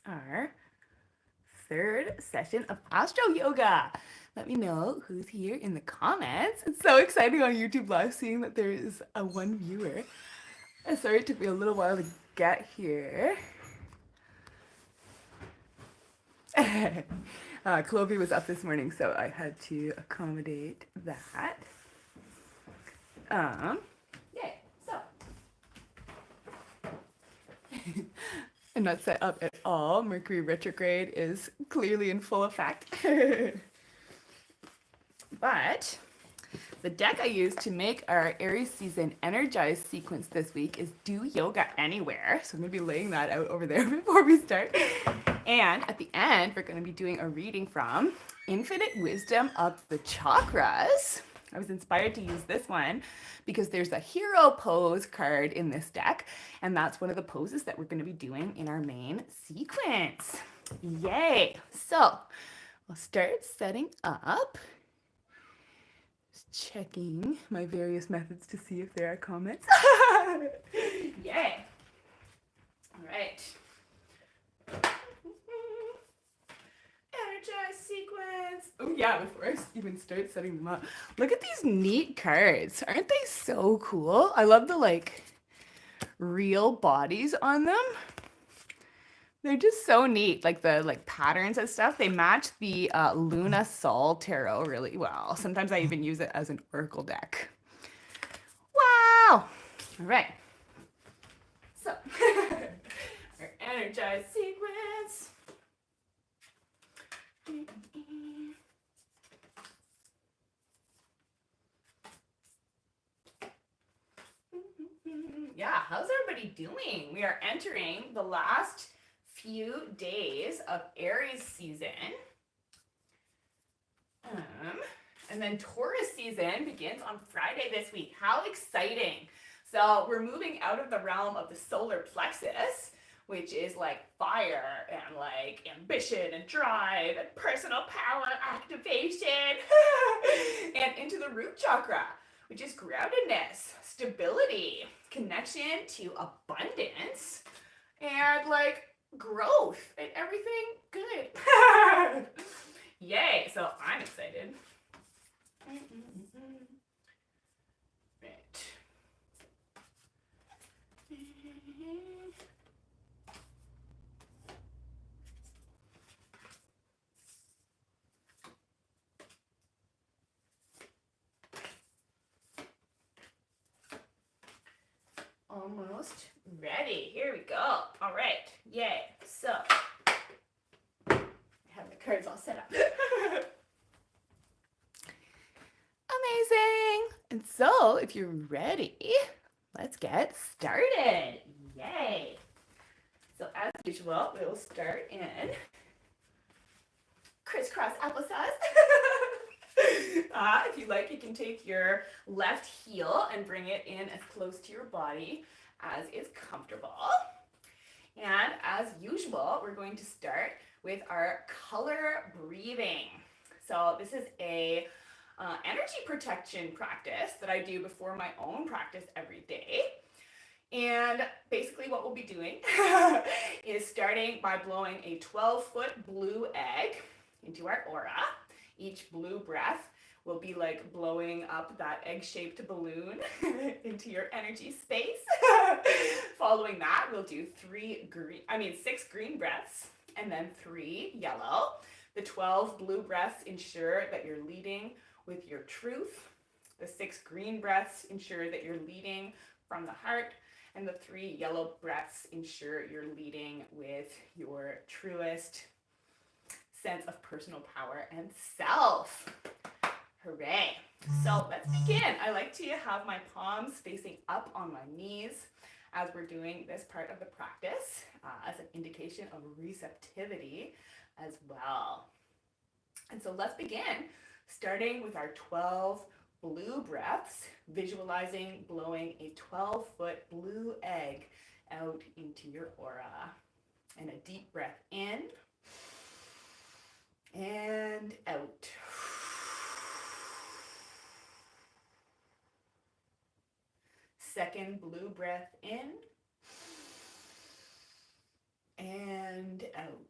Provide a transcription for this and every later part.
our third session of AstroYoga. Let me know who's here in the comments. It's so exciting on YouTube Live seeing that there is a one viewer. I'm sorry it took me a little while to get here. Chloe was up this morning, so I had to accommodate that. Yay. So I'm not set up at all. Mercury retrograde is clearly in full effect. But the deck I used to make our Aries season ENERGIZE sequence this week is Do Yoga Anywhere. So I'm going to be laying that out over there before we start. And at the end, we're going to be doing a reading from Infinite Wisdom of the Chakras. I was inspired to use this one because there's a hero pose card in this deck, and that's one of the poses that we're going to be doing in our main sequence. Yay! So we'll start setting up. Just checking my various methods to see if there are comments. Yay! All right. Energize sequence. Oh yeah, before I even start setting them up, look at these neat cards. Aren't they so cool? I love the like real bodies on them. They're just so neat, like the patterns and stuff. They match the Luna Sol tarot really well. Sometimes I even use it as an oracle deck. Wow! All right. So, our energize sequence. Yeah, how's everybody doing? We are entering the last few days of Aries season. And then Taurus season begins on Friday this week. How exciting. So we're moving out of the realm of the solar plexus, which is like fire and like ambition and drive and personal power activation, and into the root chakra, which is groundedness, stability, connection to abundance, and like growth and everything good. Yay, so I'm excited. Right. Almost ready. Here we go. All right. Yay. So, I have the cards all set up. Amazing. And so, if you're ready, let's get started. Yay. So, as usual, we will start in crisscross applesauce. If you like, you can take your left heel and bring it in as close to your body as is comfortable. And as usual, we're going to start with our color breathing. So this is a energy protection practice that I do before my own practice every day. And basically what we'll be doing is starting by blowing a 12-foot blue egg into our aura. Each blue breath will be like blowing up that egg-shaped balloon into your energy space. Following that, we'll do 6 green breaths and then 3 yellow. The 12 blue breaths ensure that you're leading with your truth. The 6 green breaths ensure that you're leading from the heart. And the 3 yellow breaths ensure you're leading with your truest sense of personal power and self. Hooray. So let's begin. I like to have my palms facing up on my knees as we're doing this part of the practice as an indication of receptivity as well. And so let's begin, starting with our 12 blue breaths, visualizing blowing a 12-foot blue egg out into your aura. And a deep breath in and out. Second blue breath in and out.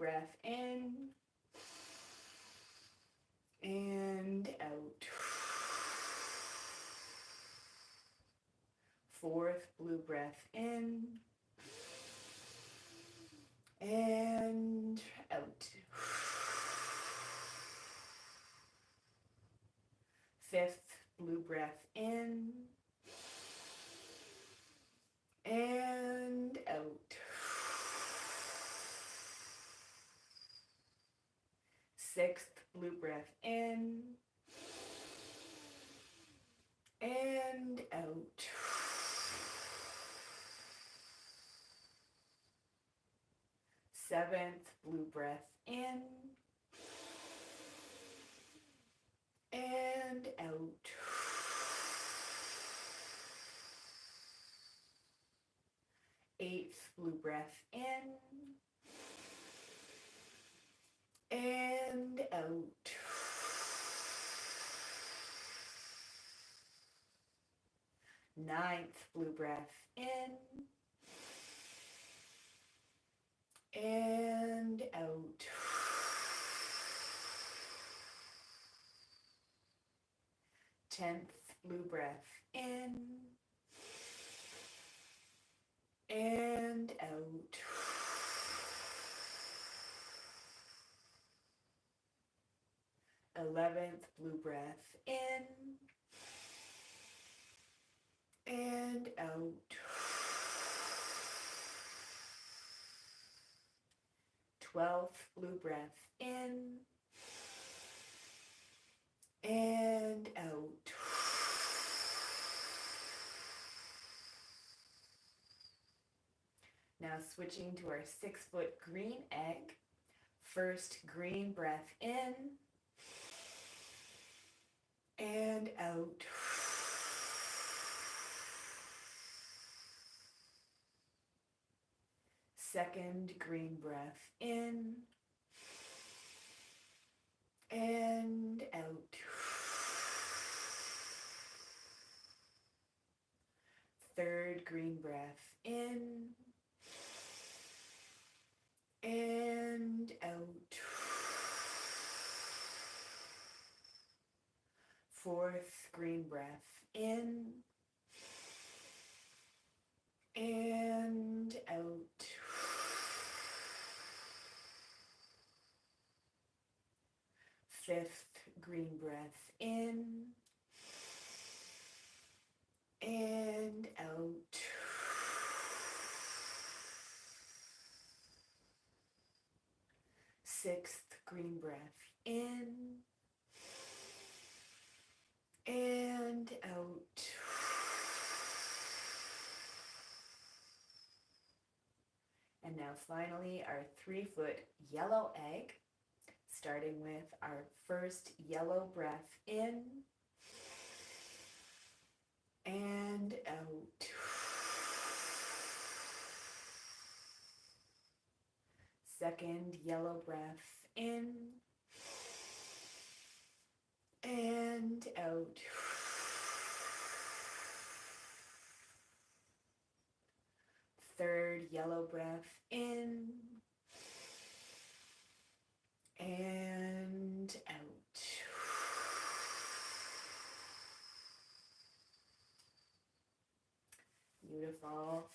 breath in and out. Fourth blue breath in and out. Fifth blue breath in and out. Sixth blue breath in and out. Seventh blue breath in and out. Eighth blue breath in and out. Ninth blue breath in and out. 10th blue breath in and out. 11th blue breath in and out. 12th blue breath in and out. Now switching to our 6-foot green egg. First green breath in and out. Second green breath in and out. Third green breath in and out. Fourth green breath in and out. Fifth green breath in and out. Sixth green breath in and out. And now finally our 3-foot yellow egg, starting with our first yellow breath in and out. Second yellow breath in and out. Third yellow breath in and out. Beautiful.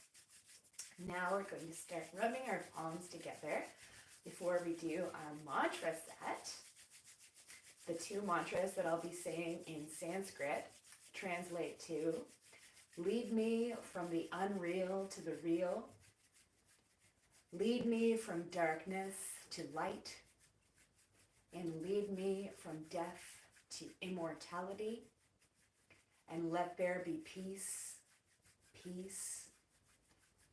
Now we're going to start rubbing our palms together before we do our mantra set. The 2 mantras that I'll be saying in Sanskrit translate to: lead me from the unreal to the real. Lead me from darkness to light. And lead me from death to immortality. And let there be peace, peace,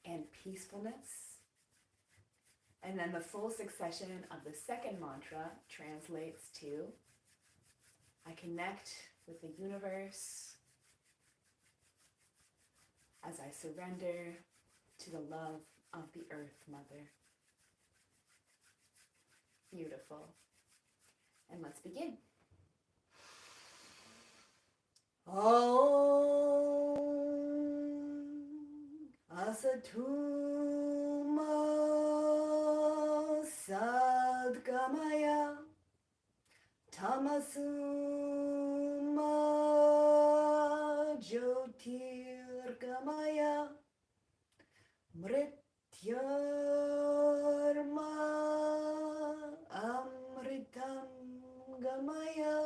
and peacefulness. And then the full succession of the second mantra translates to: I connect with the universe as I surrender to the love of the Earth Mother. Beautiful. And let's begin. Om Asatuma Sadgamaya Tamasuma Jyotirgamaya Mrityarma Amritam Gamaya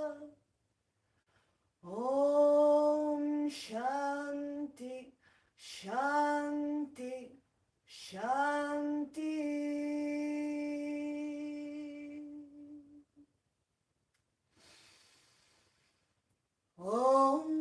Om Shanti Shanti Shanti. Om.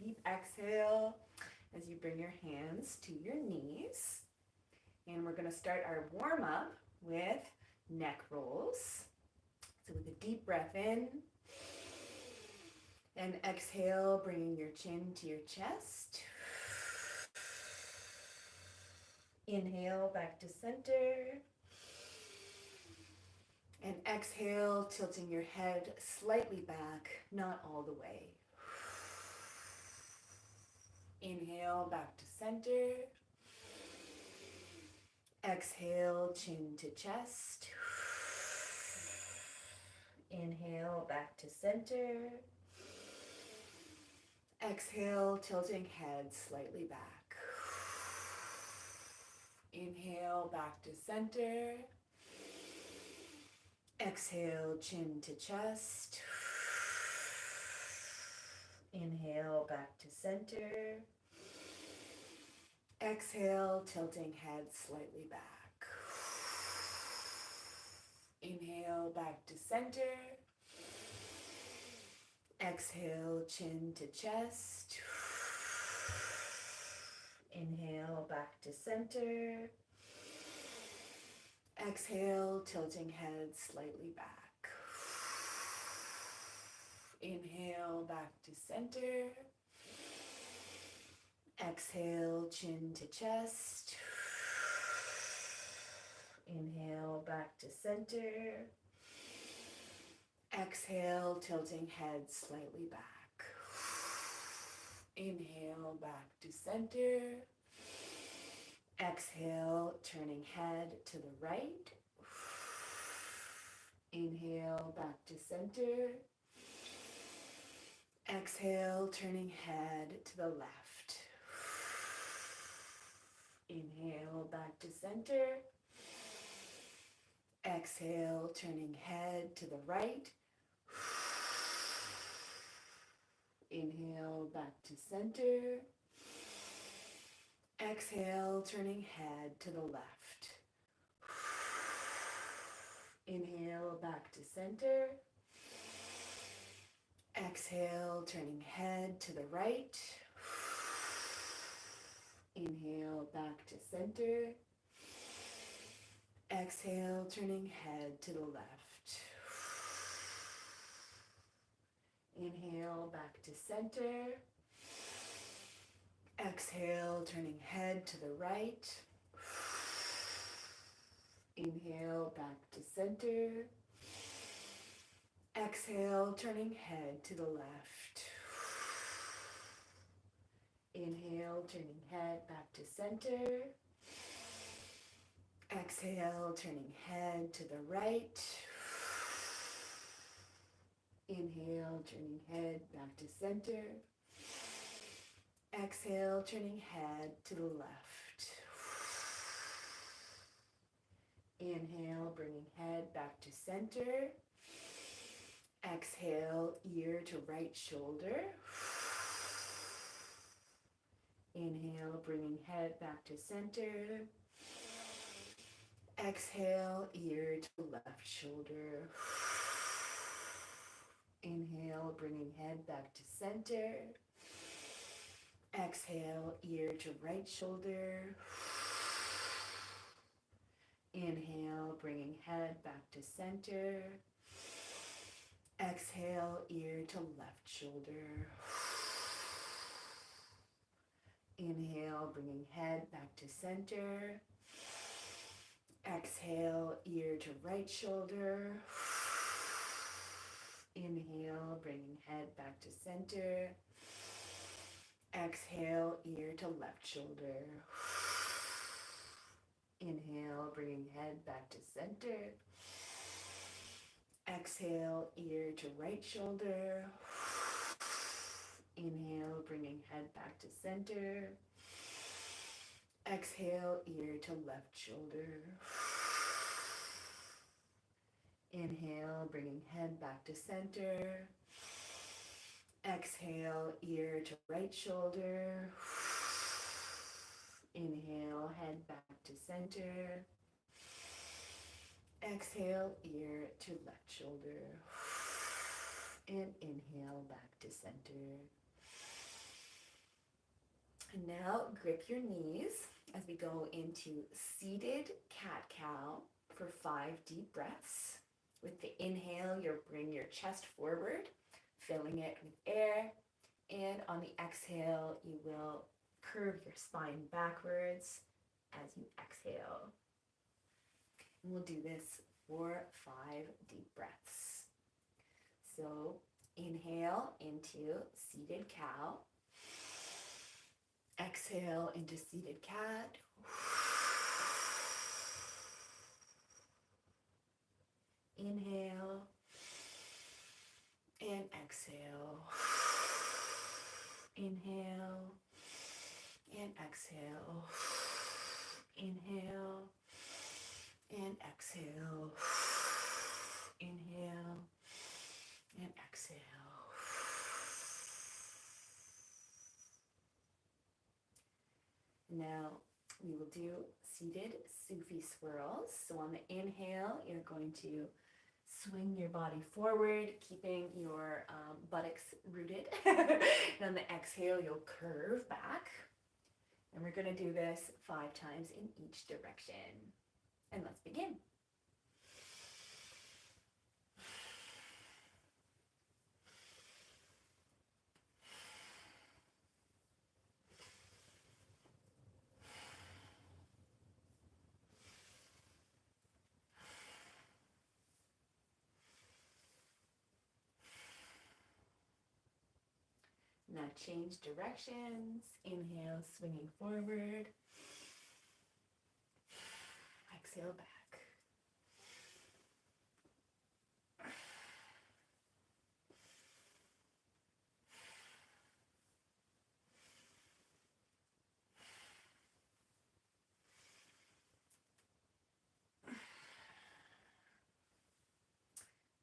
Deep exhale as you bring your hands to your knees. And we're going to start our warm up with neck rolls. So with a deep breath in and exhale, bringing your chin to your chest. Inhale back to center. And exhale, tilting your head slightly back, not all the way. Inhale back to center. Exhale, chin to chest. Inhale back to center. Exhale, tilting head slightly back. Inhale back to center. Exhale, chin to chest. Inhale back to center. Exhale, tilting head slightly back. Inhale back to center. Exhale, chin to chest. Inhale back to center. Exhale, tilting head slightly back. Inhale back to center. Exhale, chin to chest. Inhale back to center. Exhale, tilting head slightly back. Inhale back to center. Exhale, turning head to the right. Inhale back to center. Exhale, turning head to the left. Inhale back to center. Exhale, turning head to the right. Inhale back to center. Exhale, turning head to the left. Inhale back to center. Exhale, turning head to the right. Inhale back to center. Exhale, turning head to the left. Inhale back to center. Exhale, turning head to the right. Inhale back to center. Exhale, turning head to the left. Inhale, turning head back to center. Exhale, turning head to the right. Inhale, turning head back to center. Exhale, turning head to the left. Inhale, bringing head back to center. Exhale, ear to right shoulder. Inhale, bringing head back to center. Exhale, ear to left shoulder. Inhale, bringing head back to center. Exhale, ear to right shoulder. Inhale, bringing head back to center. Exhale, ear to left shoulder. Inhale, bringing head back to center. Exhale, ear to right shoulder. Inhale, bringing head back to center. Exhale, ear to left shoulder. Inhale, bringing head back to center. Exhale, ear to right shoulder. Inhale, bringing head back to center. Exhale, ear to left shoulder. Inhale, bringing head back to center. Exhale, ear to right shoulder. Inhale, head back to center. Exhale, ear to left shoulder. And inhale, back to center. And now grip your knees as we go into seated cat-cow for 5 deep breaths. With the inhale, you'll bring your chest forward, filling it with air. And on the exhale, you will curve your spine backwards as you exhale. And we'll do this for 5 deep breaths. So inhale into seated cow. Exhale into seated cat. Inhale and exhale. Inhale and exhale. Inhale and exhale. Inhale and exhale. Now we will do seated Sufi swirls. So on the inhale, you're going to swing your body forward, keeping your buttocks rooted. And on the exhale, you'll curve back. And we're going to do this 5 times in each direction. And let's begin. Now change directions. Inhale, swinging forward. Exhale back.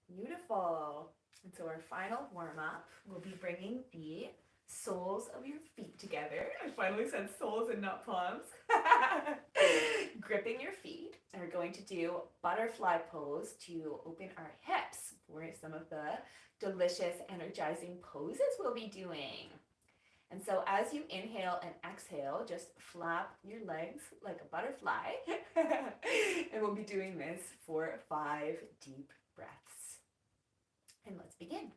Beautiful. And so our final warm-up will be bringing the soles of your feet together. I finally said soles and not palms. Gripping your feet. And we're going to do butterfly pose to open our hips for some of the delicious, energizing poses we'll be doing. And so as you inhale and exhale, just flap your legs like a butterfly. And we'll be doing this for 5 deep breaths. And let's begin.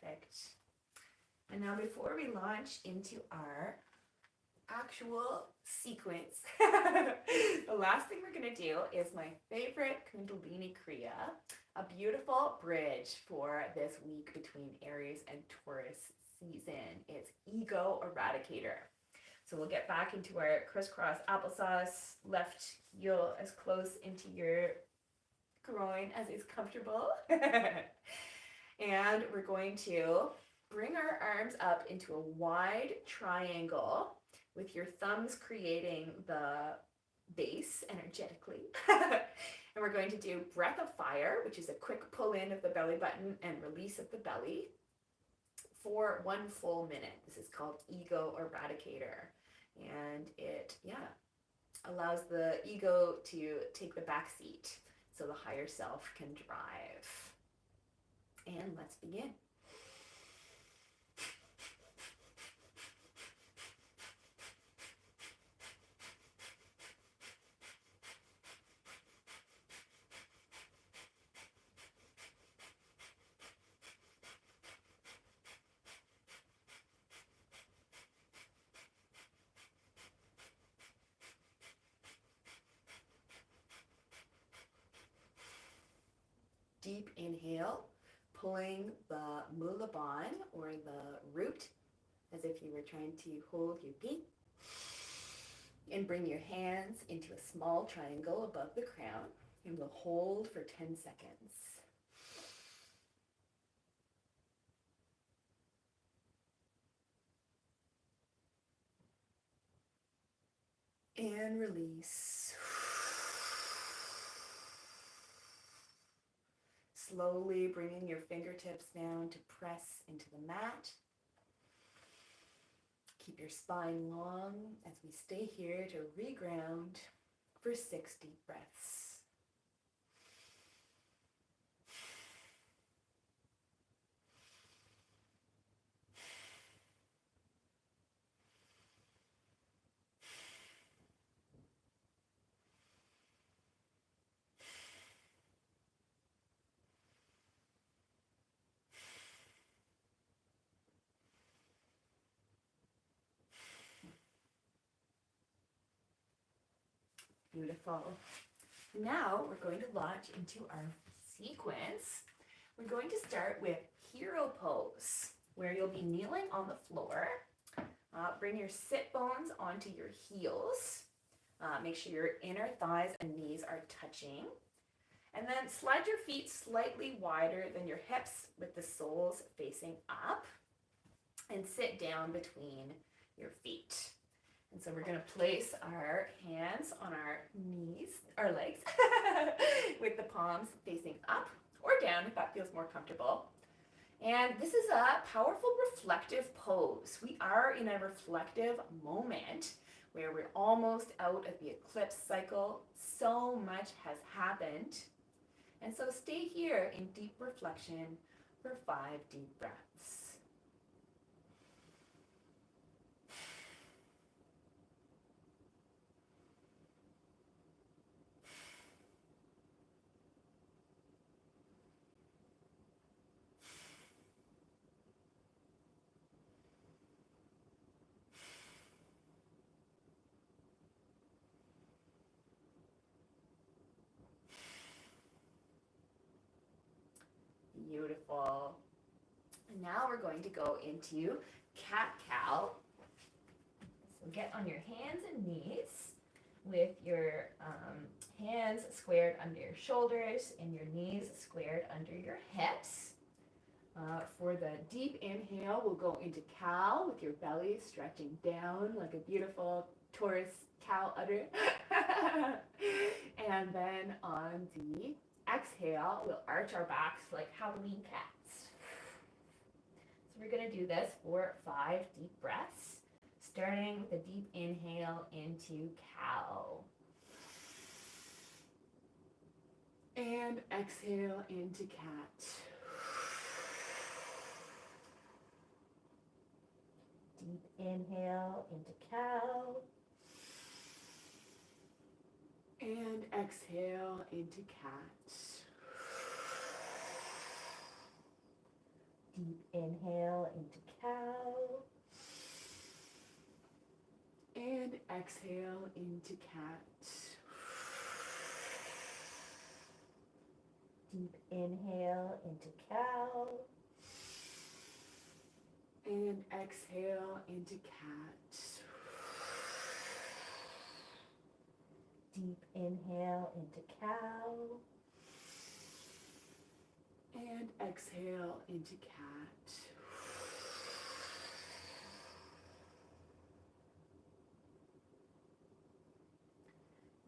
Perfect. And now before we launch into our actual sequence, the last thing we're going to do is my favorite Kundalini Kriya, a beautiful bridge for this week between Aries and Taurus season. It's Ego Eradicator. So we'll get back into our crisscross applesauce, left heel as close into your groin as is comfortable. And we're going to bring our arms up into a wide triangle with your thumbs creating the base energetically. And we're going to do breath of fire, which is a quick pull in of the belly button and release of the belly for 1 full minute. This is called Ego Eradicator. And it, allows the ego to take the back seat so the higher self can drive. And let's begin. Deep inhale, pulling the mula ban or the root as if you were trying to hold your peak. And bring your hands into a small triangle above the crown and we'll hold for 10 seconds. And release. Slowly bringing your fingertips down to press into the mat. Keep your spine long as we stay here to reground for 6 deep breaths. Beautiful. Now we're going to launch into our sequence. We're going to start with hero pose, where you'll be kneeling on the floor. Bring your sit bones onto your heels. Make sure your inner thighs and knees are touching. And then slide your feet slightly wider than your hips with the soles facing up. And sit down between your feet. And so we're going to place our hands on our knees, our legs, with the palms facing up or down if that feels more comfortable. And this is a powerful reflective pose. We are in a reflective moment where we're almost out of the eclipse cycle. So much has happened. And so stay here in deep reflection for 5 deep breaths. Beautiful. And now we're going to go into cat-cow. So get on your hands and knees with your hands squared under your shoulders and your knees squared under your hips. For the deep inhale, we'll go into cow with your belly stretching down like a beautiful Taurus cow udder. And then on the exhale, we'll arch our backs like Halloween cats. So we're going to do this for 5 deep breaths, starting with a deep inhale into cow. And exhale into cat. Deep inhale into cow. And exhale into cat. Deep inhale into cow. And exhale into cat. Deep inhale into cow. And exhale into cat. Deep inhale into cow. And exhale into cat.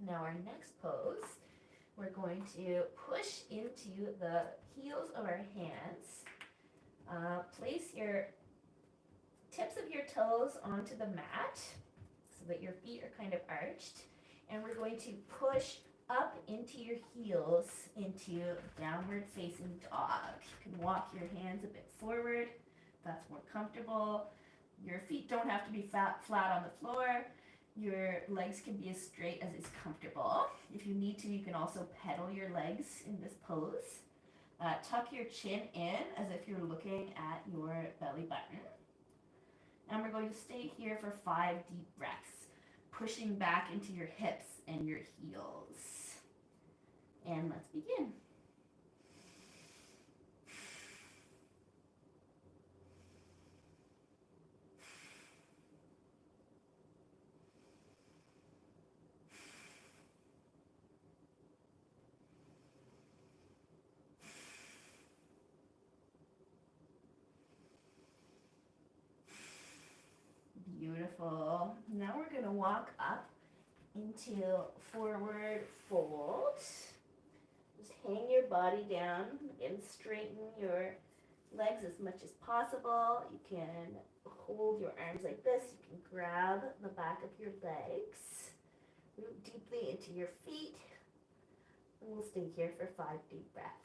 Now our next pose, we're going to push into the heels of our hands. Place your tips of your toes onto the mat so that your feet are kind of arched. And we're going to push up into your heels into downward facing dog. You can walk your hands a bit forward if that's more comfortable. Your feet don't have to be flat on the floor. Your legs can be as straight as is comfortable. If you need to, you can also pedal your legs in this pose. Tuck your chin in as if you're looking at your belly button. And we're going to stay here for 5 deep breaths, pushing back into your hips and your heels. And let's begin. Beautiful. Now we're going to walk up into forward fold. Just hang your body down and straighten your legs as much as possible. You can hold your arms like this. You can grab the back of your legs. Root deeply into your feet. And we'll stay here for 5 deep breaths.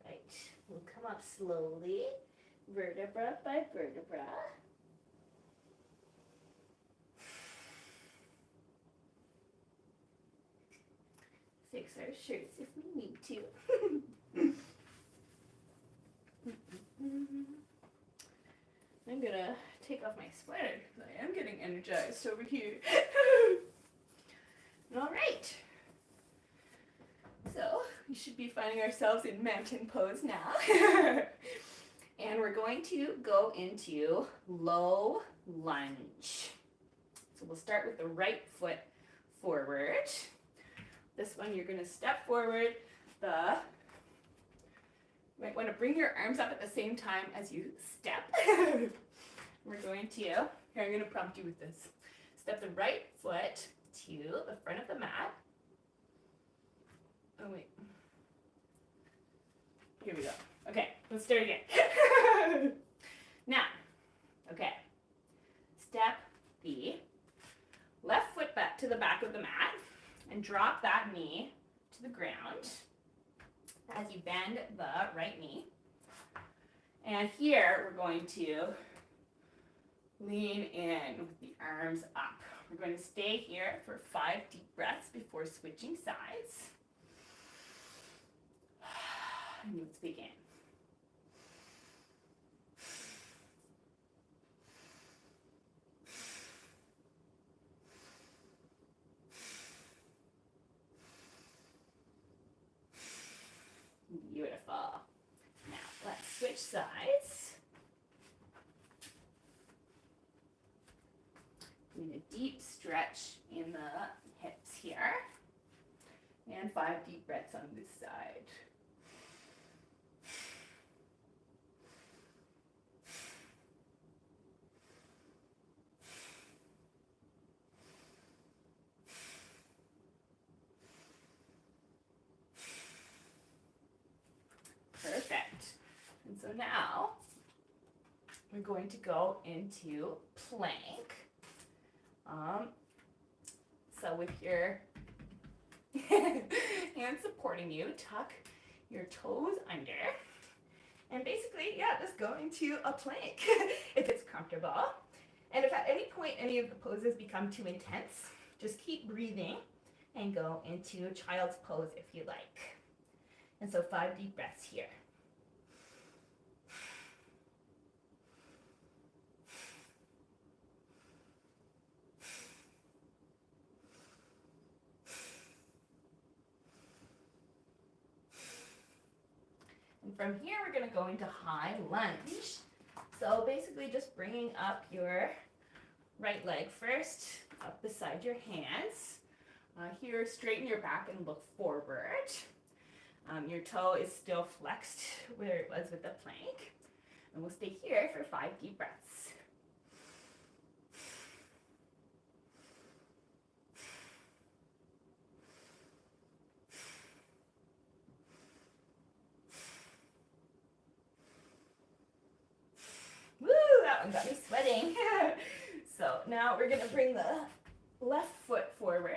Right, we'll come up slowly, vertebra by vertebra. Fix our shirts if we need to. I'm gonna take off my sweater because I am getting energized over here. All right. So we should be finding ourselves in mountain pose now. And we're going to go into low lunge. So we'll start with the right foot forward. This one you're going to step forward. You might want to bring your arms up at the same time as you step. We're going to, here I'm going to prompt you with this. Step the right foot to the front of the mat. Oh wait. Here we go. Okay, let's start again. Now, okay. Step the left foot back to the back of the mat and drop that knee to the ground as you bend the right knee. And here we're going to lean in with the arms up. We're going to stay here for 5 deep breaths before switching sides. And let's begin. Beautiful. Now let's switch sides. Doing a deep stretch in the hips here. And 5 deep breaths on this side. Perfect. And so now we're going to go into plank. So with your Hands supporting you. Tuck your toes under. And basically, yeah, just go into a plank if it's comfortable. And if at any point any of the poses become too intense, just keep breathing and go into child's pose if you like. And so 5 deep breaths here. And from here, we're going to go into high lunge. So basically just bringing up your right leg first, up beside your hands. Here, straighten your back and look forward. Your toe is still flexed where it was with the plank. And we'll stay here for 5 deep breaths. Woo, that one got me sweating. So now we're gonna bring the left foot forward.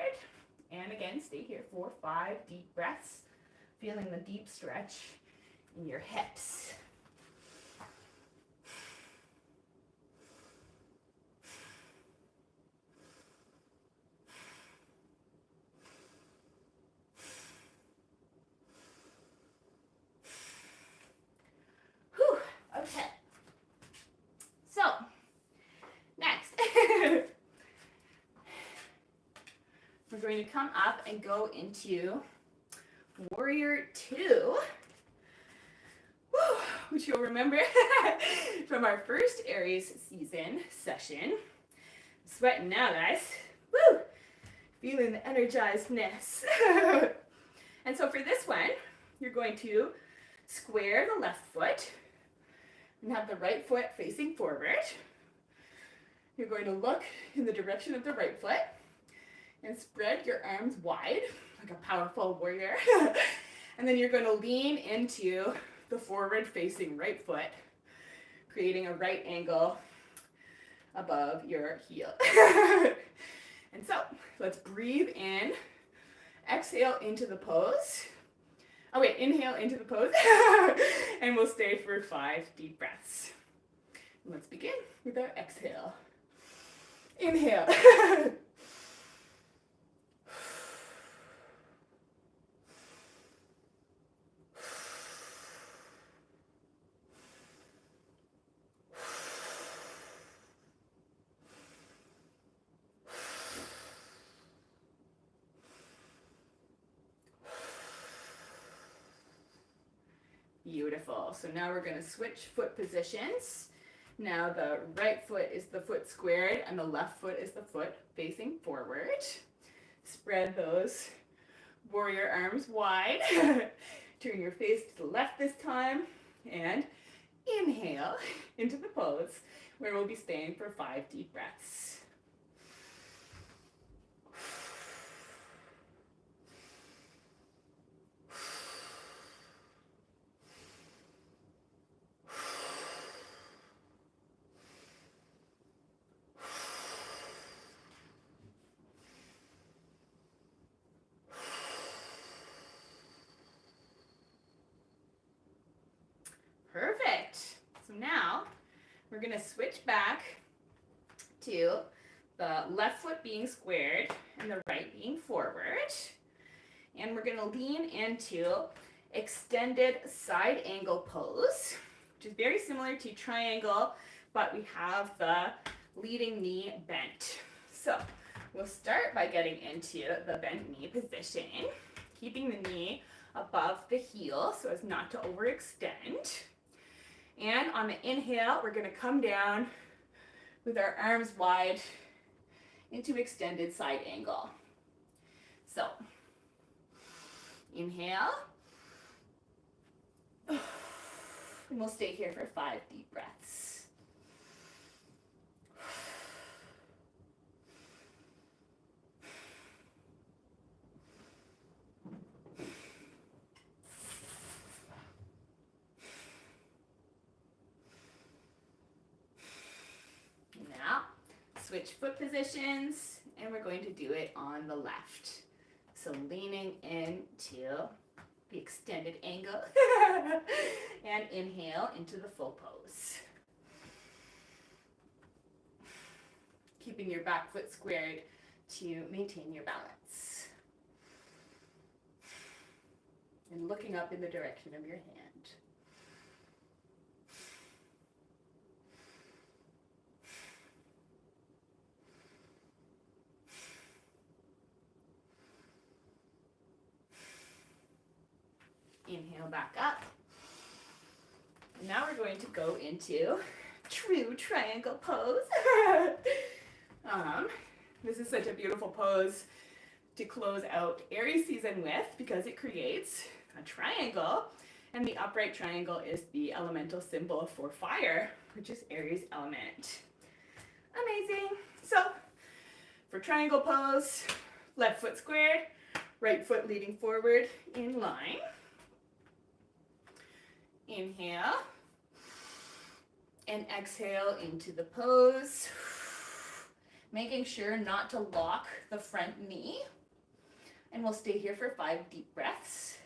And again, stay here for 5 deep breaths, feeling the deep stretch in your hips. Whew, okay. So, next, we're going to come up and go into Warrior 2, which you'll remember from our first Aries season session. Sweating now, guys. Woo! Feeling the energizedness. And so for this one, you're going to square the left foot and have the right foot facing forward. You're going to look in the direction of the right foot and spread your arms wide like a powerful warrior. And then you're going to lean into the forward facing right foot, creating a right angle above your heel. And so let's breathe in, exhale into the pose. Oh wait, inhale into the pose. And we'll stay for 5 deep breaths. And let's begin with our exhale. Inhale. Beautiful. So now we're going to switch foot positions. Now the right foot is the foot squared and the left foot is the foot facing forward. Spread those warrior arms wide. Turn your face to the left this time and inhale into the pose where we'll be staying for 5 deep breaths. Perfect. So now we're going to switch back to the left foot being squared and the right being forward. And we're going to lean into extended side angle pose, which is very similar to triangle, but we have the leading knee bent. So we'll start by getting into the bent knee position, keeping the knee above the heel so as not to overextend. And on the inhale, we're going to come down with our arms wide into extended side angle. So, inhale. And we'll stay here for 5 deep breaths. Now, switch foot positions, and we're going to do it on the left. So leaning into the extended angle and inhale into the full pose. Keeping your back foot squared to maintain your balance. And looking up in the direction of your hand. Inhale back up. Now we're going to go into true triangle pose. This is such a beautiful pose to close out Aries season with because it creates a triangle, and the upright triangle is the elemental symbol for fire, which is Aries element. Amazing. So for triangle pose, left foot squared, right foot leading forward in line. Inhale and exhale into the pose, making sure not to lock the front knee. And we'll stay here for 5 deep breaths.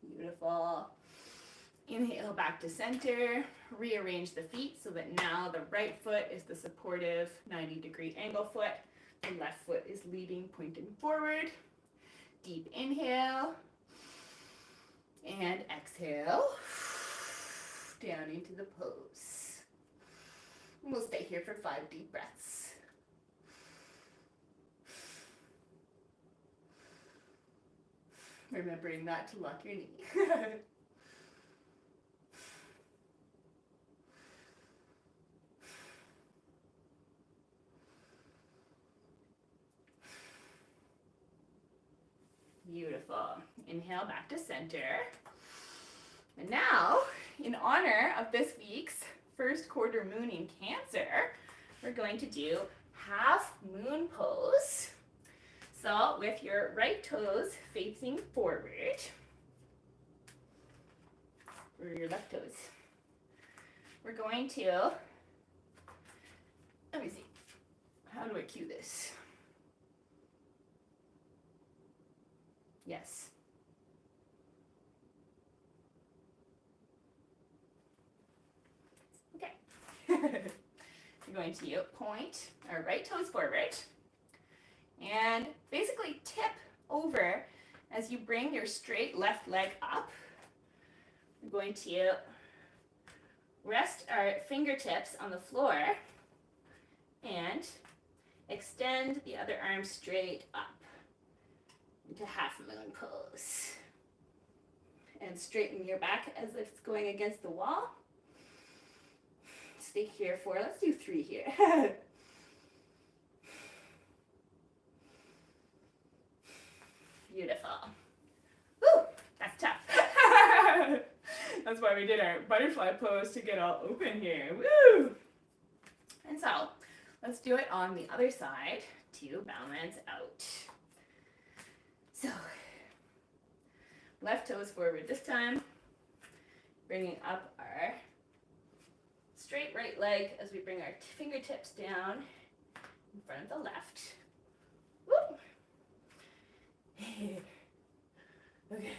Beautiful. Inhale back to center, rearrange the feet so that now the right foot is the supportive 90-degree angle foot. The left foot is leading, pointing forward. Deep inhale and exhale down into the pose. And we'll stay here for 5 deep breaths. Remembering not to lock your knee. Beautiful. Inhale back to center. And now, in honor of this week's first quarter moon in Cancer, we're going to do half moon pose. So with your right toes facing forward, or your left toes, we're going to, let me see, how do I cue this? Yes. Okay. We're going to point our right toes forward and basically tip over as you bring your straight left leg up. We're going to rest our fingertips on the floor and extend the other arm straight up into half moon pose. And straighten your back as if it's going against the wall. Stay here for, let's do 3 here. Beautiful. Woo, that's tough. That's why we did our butterfly pose to get all open here. Woo! And so, let's do it on the other side to balance out. So, left toes forward this time, bringing up our straight right leg as we bring our fingertips down in front of the left. Woo! Okay.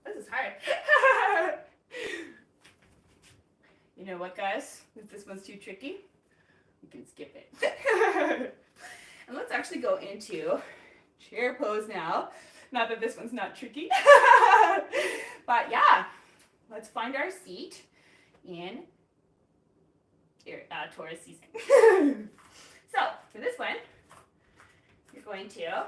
This is hard. You know what, guys? If this one's too tricky, you can skip it. And let's actually go into chair pose now. Not that this one's not tricky. But yeah, let's find our seat in Taurus season. So for this one, you're going to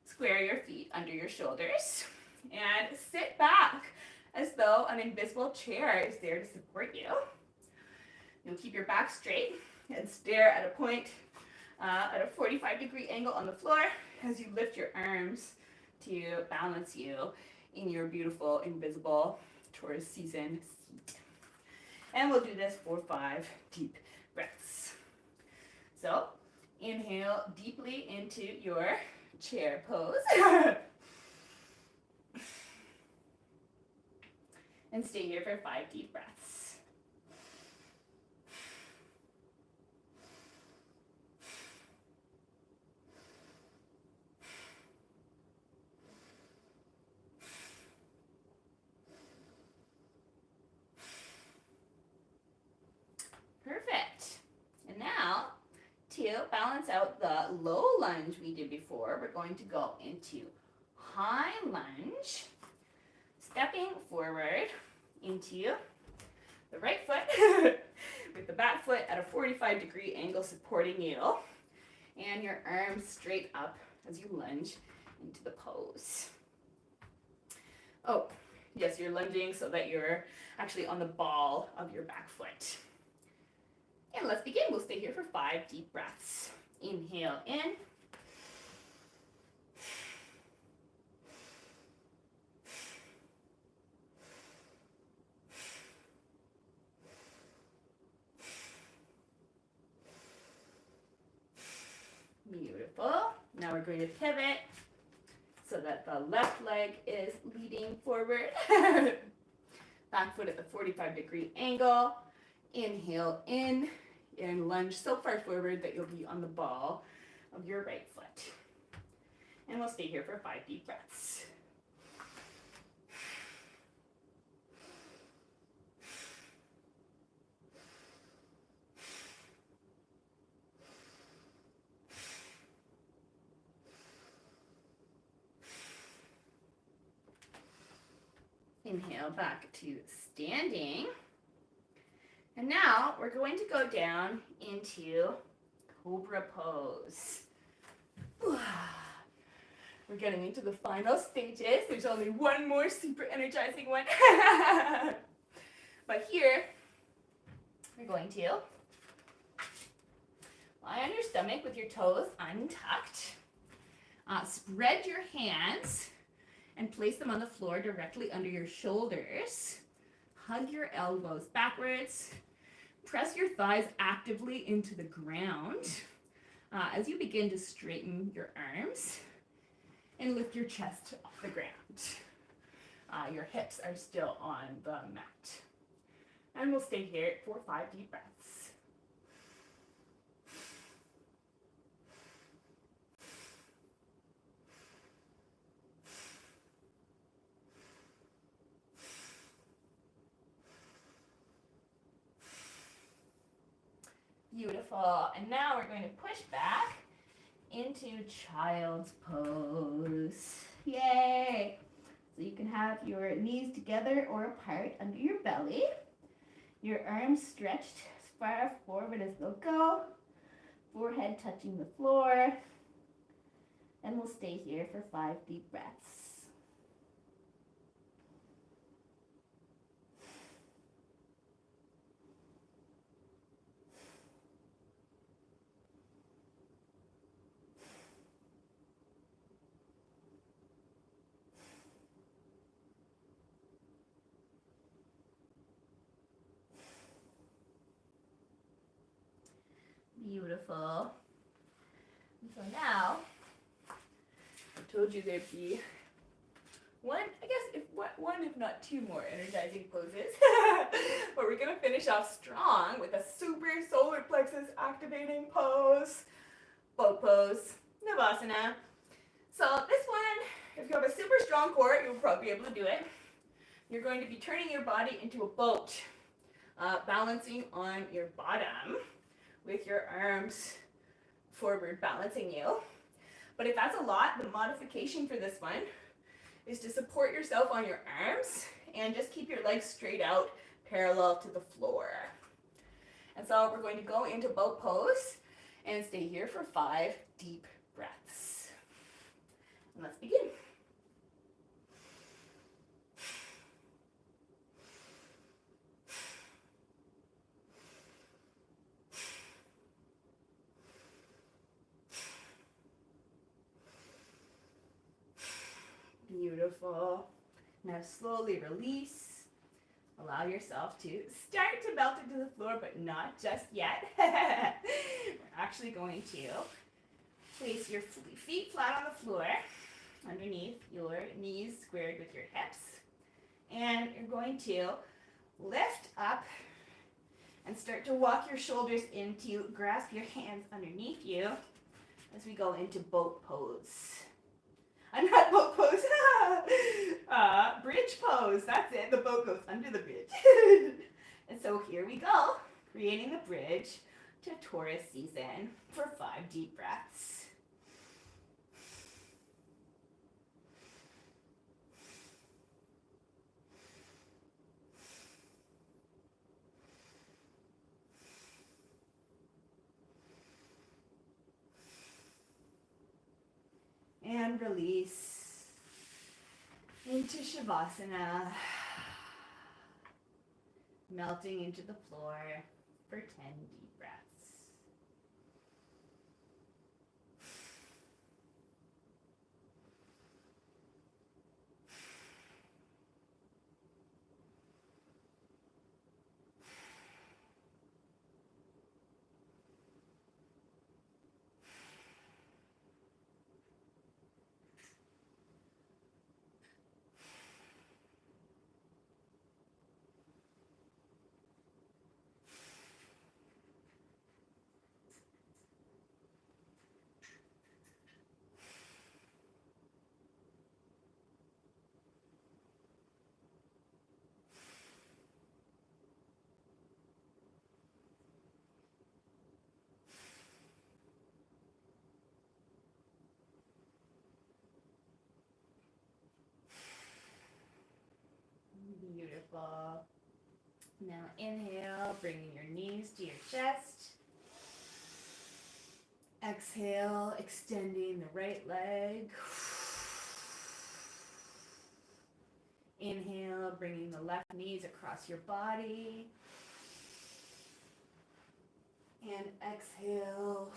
square your feet under your shoulders and sit back as though an invisible chair is there to support you. You'll keep your back straight and stare at a point at a 45-degree angle on the floor as you lift your arms to balance you in your beautiful invisible Taurus season seat. And we'll do this for 5 deep breaths. So inhale deeply into your chair pose. And stay here for 5 deep breaths. Perfect. And now, to balance out the low lunge we did before, we're going to go into high lunge, stepping forward into the right foot with the back foot at a 45-degree angle supporting you, and your arms straight up as you lunge into the pose. Oh, yes, you're lunging so that you're actually on the ball of your back foot. And let's begin. We'll stay here for 5 deep breaths. Inhale in. Beautiful. Now we're going to pivot so that the left leg is leading forward. Back foot at the 45-degree angle. Inhale in and lunge so far forward that you'll be on the ball of your right foot. And we'll stay here for 5 deep breaths. Inhale back to standing. And now we're going to go down into Cobra pose. We're getting into the final stages. There's only one more super energizing one. But here, we're going to lie on your stomach with your toes untucked. Spread your hands and place them on the floor directly under your shoulders. Hug your elbows backwards. Press your thighs actively into the ground as you begin to straighten your arms and lift your chest off the ground. Your hips are still on the mat. And we'll stay here for 5 deep breaths. Beautiful. And now we're going to push back into child's pose. Yay! So you can have your knees together or apart under your belly. Your arms stretched as far forward as they'll go. Forehead touching the floor. And we'll stay here for 5 deep breaths. Beautiful. So now, I told you there'd be one, I guess one if not 2 more energizing poses. But we're gonna finish off strong with a super solar plexus activating pose, boat pose, Navasana. So this one, if you have a super strong core, you'll probably be able to do it. You're going to be turning your body into a boat, balancing on your bottom, with your arms forward balancing you. But if that's a lot, the modification for this one is to support yourself on your arms and just keep your legs straight out parallel to the floor. And so we're going to go into boat pose and stay here for 5 deep breaths. And let's begin. Beautiful. Now slowly release. Allow yourself to start to melt into the floor, but not just yet. We're actually going to place your feet flat on the floor, underneath your knees squared with your hips. And you're going to lift up and start to walk your shoulders into, grasp your hands underneath you as we go into boat pose. Not boat pose, bridge pose. That's it. The boat goes under the bridge. And so here we go, creating a bridge to Taurus season for 5 deep breaths. And release into Shavasana, melting into the floor for 10 deep breaths. Beautiful. Now inhale, bringing your knees to your chest. Exhale, extending the right leg. Inhale, bringing the left knees across your body. And exhale,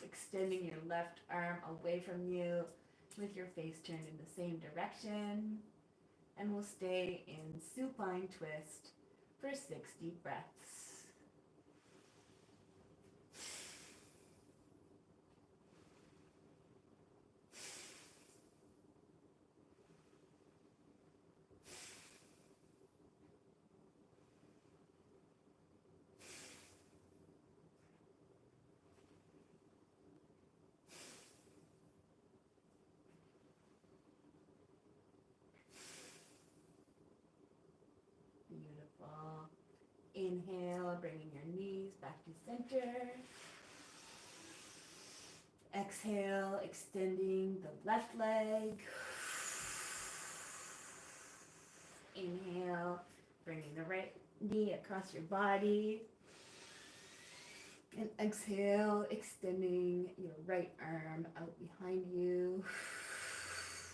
extending your left arm away from you with your face turned in the same direction. And we'll stay in supine twist for 6 deep breaths. Beautiful. Inhale, bringing your knees back to center. Exhale, extending the left leg. Inhale, bringing the right knee across your body. And exhale, extending your right arm out behind you,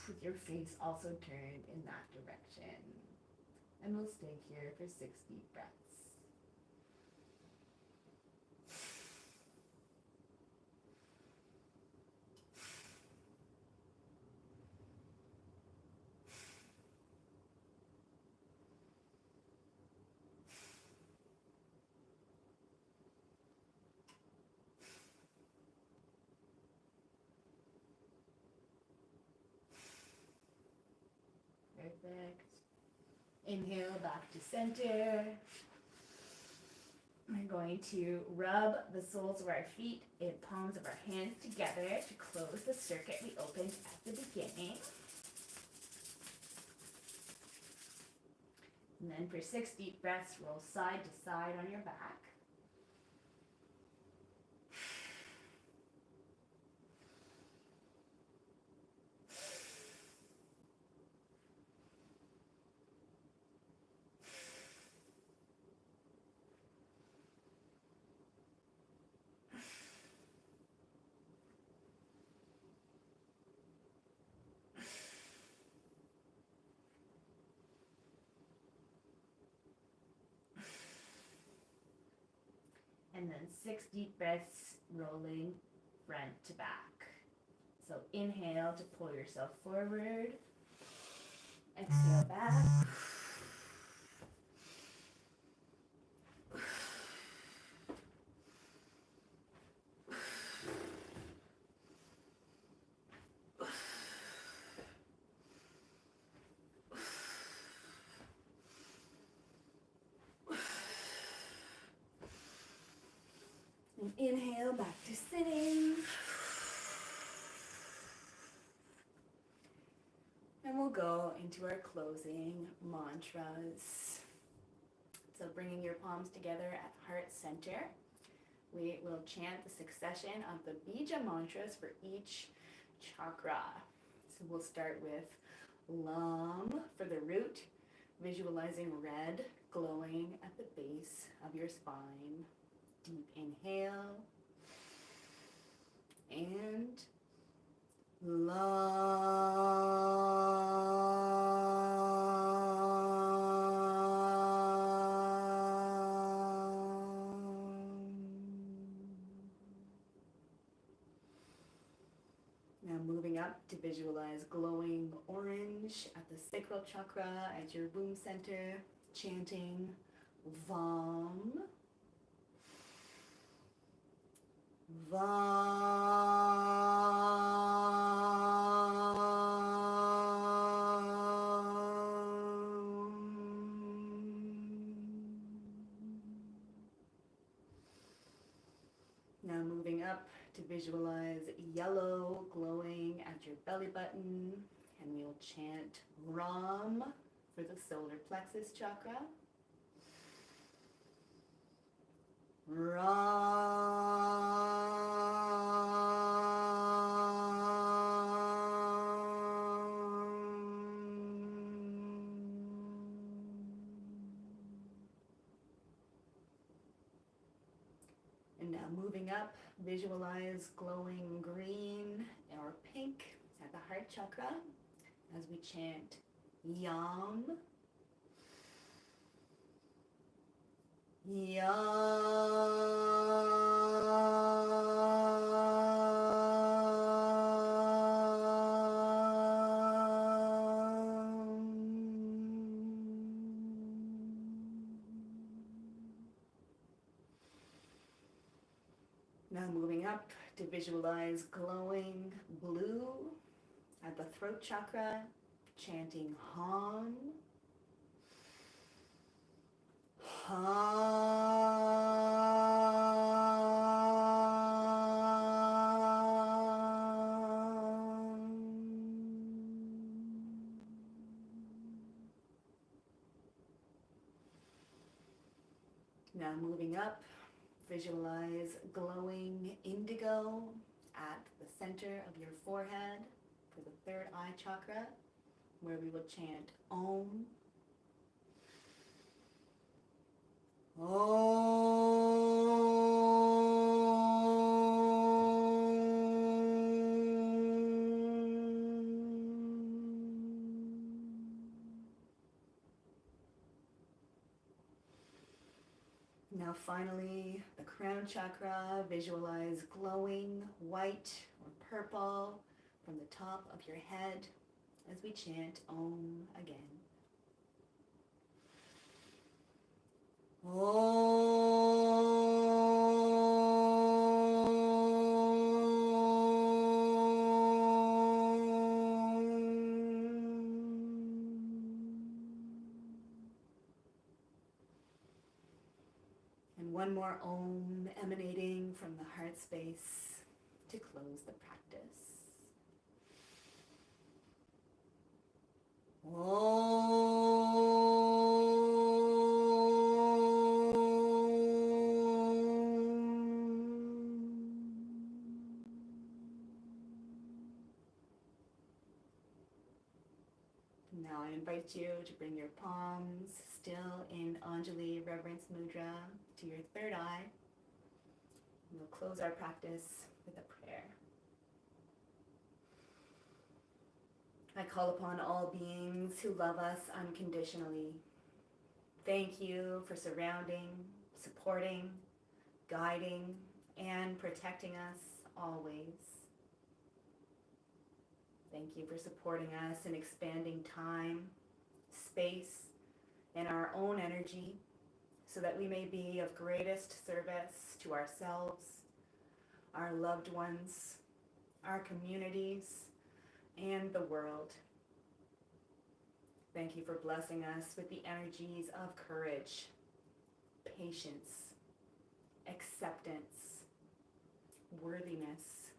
with your face also turned in that direction. And we'll stay here for 6 deep breaths. Perfect. Inhale back to center. We're going to rub the soles of our feet and palms of our hands together to close the circuit we opened at the beginning. And then for 6 deep breaths, roll side to side on your back. And then 6 deep breaths, rolling front to back. So inhale to pull yourself forward. Exhale back. Inhale, back to sitting. And we'll go into our closing mantras. So bringing your palms together at heart center, we will chant the succession of the bija mantras for each chakra. So we'll start with Lam for the root, visualizing red glowing at the base of your spine. Deep inhale and Now moving up to visualize glowing orange at the sacral chakra at your womb center, chanting Vam. Now moving up to visualize yellow glowing at your belly button, and we'll chant Ram for the solar plexus chakra. And now moving up, visualize glowing green or pink at the heart chakra as we chant Yam. Now moving up to visualize glowing blue at the throat chakra, chanting Hum. Now moving up, visualize glowing indigo at the center of your forehead for the third eye chakra, where we will chant Om. Now finally, the crown chakra, visualize glowing white or purple from the top of your head as we chant Om again. And one more Om emanating from the heart space to close the practice. Now I invite you to bring your palms still in Anjali Reverence Mudra to your third eye. We'll close our practice with a prayer. I call upon all beings who love us unconditionally. Thank you for surrounding, supporting, guiding, and protecting us always. Thank you for supporting us in expanding time, space, and our own energy so that we may be of greatest service to ourselves, our loved ones, our communities, and the world. Thank you for blessing us with the energies of courage, patience, acceptance, worthiness,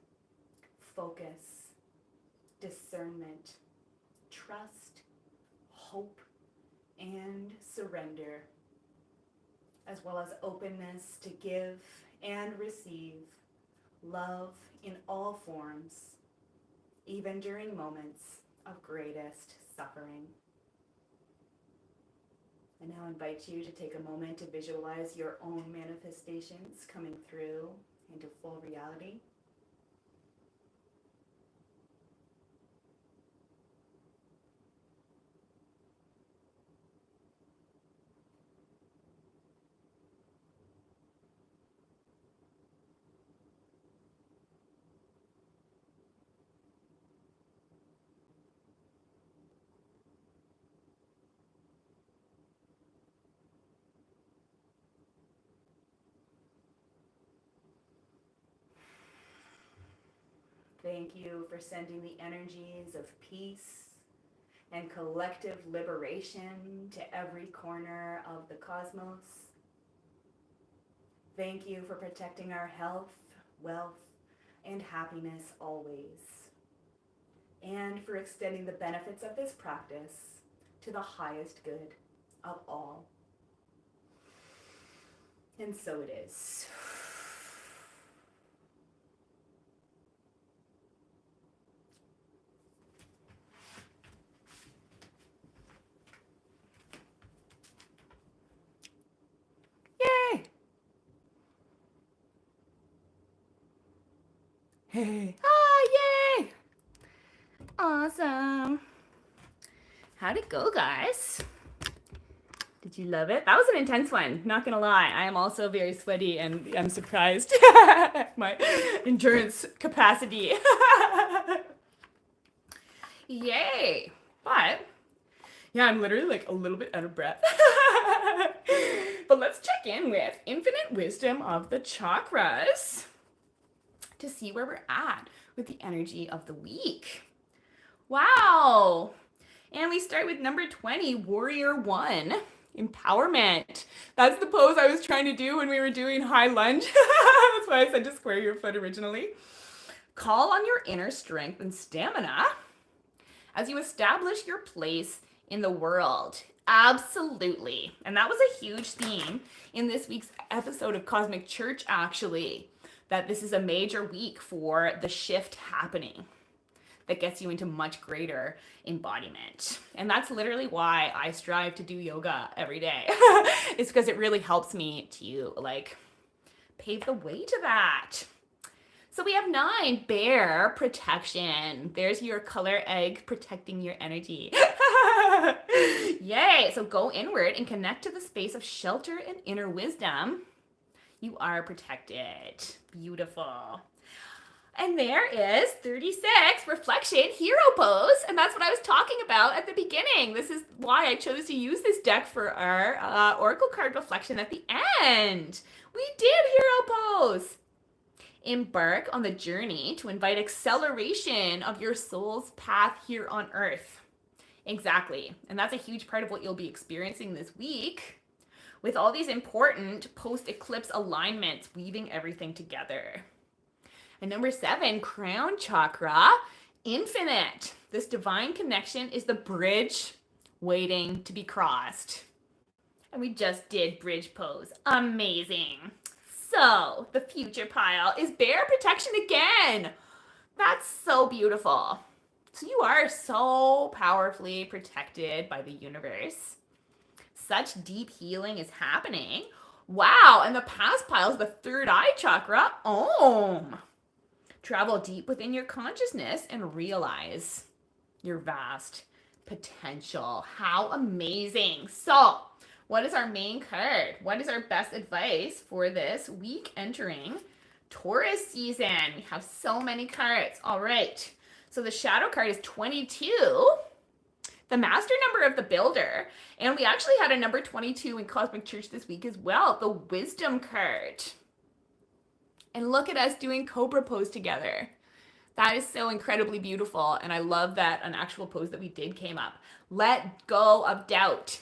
focus, discernment, trust, hope, and surrender, as well as openness to give and receive love in all forms, even during moments of greatest suffering. I now invite you to take a moment to visualize your own manifestations coming through into full reality. Thank you for sending the energies of peace and collective liberation to every corner of the cosmos. Thank you for protecting our health, wealth, and happiness always, and for extending the benefits of this practice to the highest good of all. And so it is. Yay! Hey. Ah, yay! Awesome. How'd it go, guys? Did you love it? That was an intense one, not gonna lie. I am also very sweaty and I'm surprised at my endurance capacity. Yay! But, yeah, I'm literally like a little bit out of breath. But let's check in with Infinite Wisdom of the Chakras to see where we're at with the energy of the week. Wow! And we start with number 20, Warrior 1. Empowerment. That's the pose I was trying to do when we were doing high lunge. That's why I said to square your foot originally. Call on your inner strength and stamina as you establish your place in the world. Absolutely. And that was a huge theme in this week's episode of Cosmic Church, actually, that this is a major week for the shift happening that gets you into much greater embodiment. And that's literally why I strive to do yoga every day. It's because it really helps me to like pave the way to that. So we have 9, Bear Protection. There's your color egg protecting your energy. Yay! So go inward and connect to the space of shelter and inner wisdom. You are protected. Beautiful. And there is 36, Reflection, Hero Pose. And that's what I was talking about at the beginning. This is why I chose to use this deck for our Oracle card reflection at the end. We did Hero Pose. Embark on the journey to invite acceleration of your soul's path here on Earth. Exactly. And that's a huge part of what you'll be experiencing this week with all these important post-eclipse alignments weaving everything together. And number 7, Crown Chakra, Infinite. This divine connection is the bridge waiting to be crossed. And we just did bridge pose. Amazing. So the future pile is Bear Protection again. That's so beautiful. So you are so powerfully protected by the universe. Such deep healing is happening. Wow. And the past pile is the third eye chakra, Om. Travel deep within your consciousness and realize your vast potential. How amazing. So, what is our main card? What is our best advice for this week entering Taurus season? We have so many cards. All right. So the shadow card is 22, the master number of the builder. And we actually had a number 22 in Cosmic Church this week as well, the wisdom card. And look at us doing Cobra pose together. That is so incredibly beautiful. And I love that an actual pose that we did came up. Let go of doubt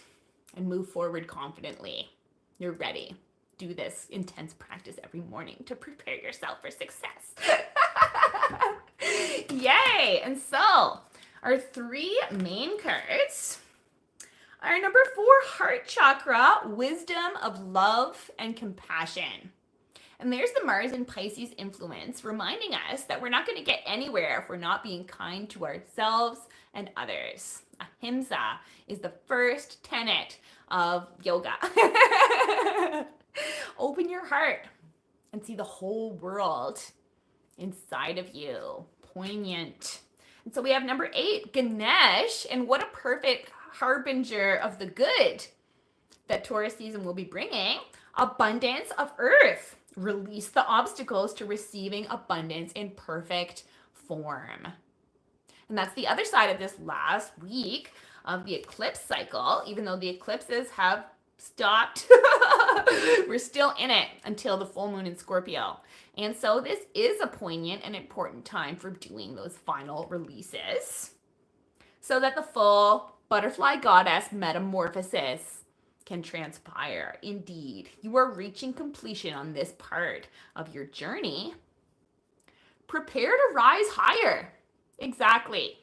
and move forward confidently. You're ready. do this intense practice every morning to prepare yourself for success. Yay! And so, our 3 main cards are number 4, heart chakra, wisdom of love and compassion. And there's the Mars in Pisces influence reminding us that we're not going to get anywhere if we're not being kind to ourselves and others. Ahimsa is the first tenet of yoga. Open your heart and see the whole world inside of you. Poignant. And so we have number 8, Ganesh, and what a perfect harbinger of the good that Taurus season will be bringing. Abundance of earth. Release the obstacles to receiving abundance in perfect form. And that's the other side of this last week of the eclipse cycle. Even though the eclipses have stopped, we're still in it until the full moon in Scorpio. And so this is a poignant and important time for doing those final releases so that the full butterfly goddess metamorphosis can transpire. Indeed, you are reaching completion on this part of your journey. Prepare to rise higher. Exactly.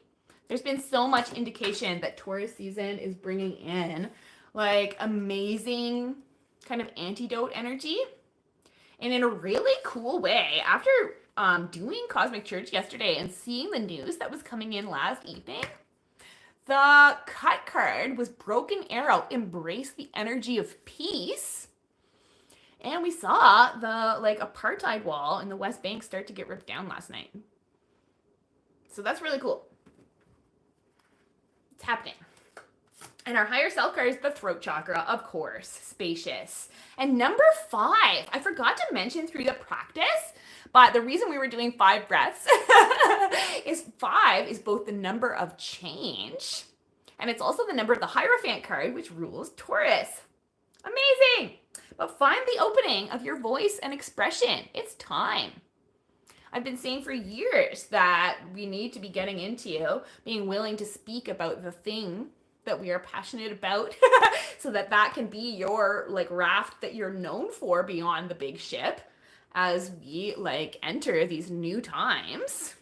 There's been so much indication that Taurus season is bringing in like amazing kind of antidote energy. And in a really cool way, after doing Cosmic Church yesterday and seeing the news that was coming in last evening, the cut card was Broken Arrow, embrace the energy of peace. And we saw the apartheid wall in the West Bank start to get ripped down last night. So that's really cool. It's happening. And our higher self card is the throat chakra, of course, spacious. And number 5, I forgot to mention through the practice, but the reason we were doing 5 breaths is 5 is both the number of change, and it's also the number of the Hierophant card, which rules Taurus. Amazing! But find the opening of your voice and expression. It's time. I've been saying for years that we need to be getting into being willing to speak about the thing that we are passionate about so that can be your raft that you're known for beyond the big ship as we enter these new times.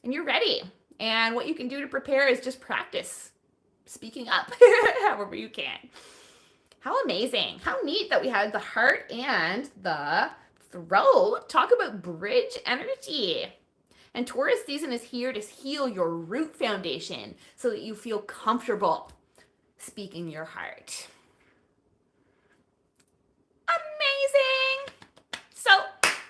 And you're ready. And what you can do to prepare is just practice speaking up however you can. How amazing. How neat that we had the heart and the throat talk about bridge energy. And Taurus season is here to heal your root foundation so that you feel comfortable speaking your heart. Amazing! So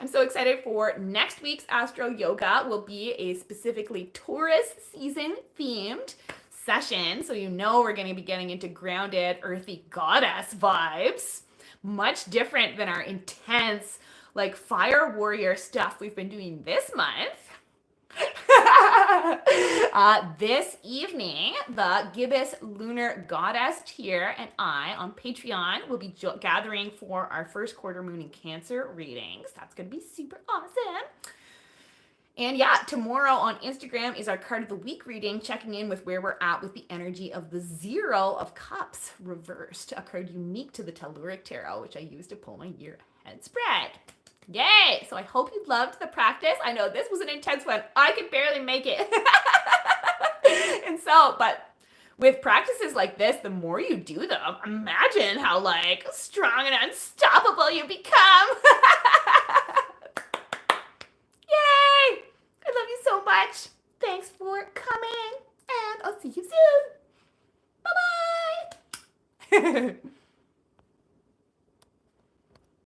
I'm so excited for next week's Astro Yoga. Will be a specifically Taurus season themed session. So we're going to be getting into grounded, earthy goddess vibes. Much different than our intense fire warrior stuff we've been doing this month. This evening, the Gibbous Lunar Goddess tier and I on Patreon will be gathering for our first quarter moon in Cancer readings. That's going to be super awesome. And tomorrow on Instagram is our card of the week reading, checking in with where we're at with the energy of the 0 of Cups reversed, a card unique to the Telluric Tarot, which I used to pull my year ahead spread. Yay! So I hope you loved the practice. I know this was an intense one. I could barely make it. But with practices like this, the more you do them, imagine how strong and unstoppable you become. Yay! I love you so much. Thanks for coming, and I'll see you soon. Bye-bye.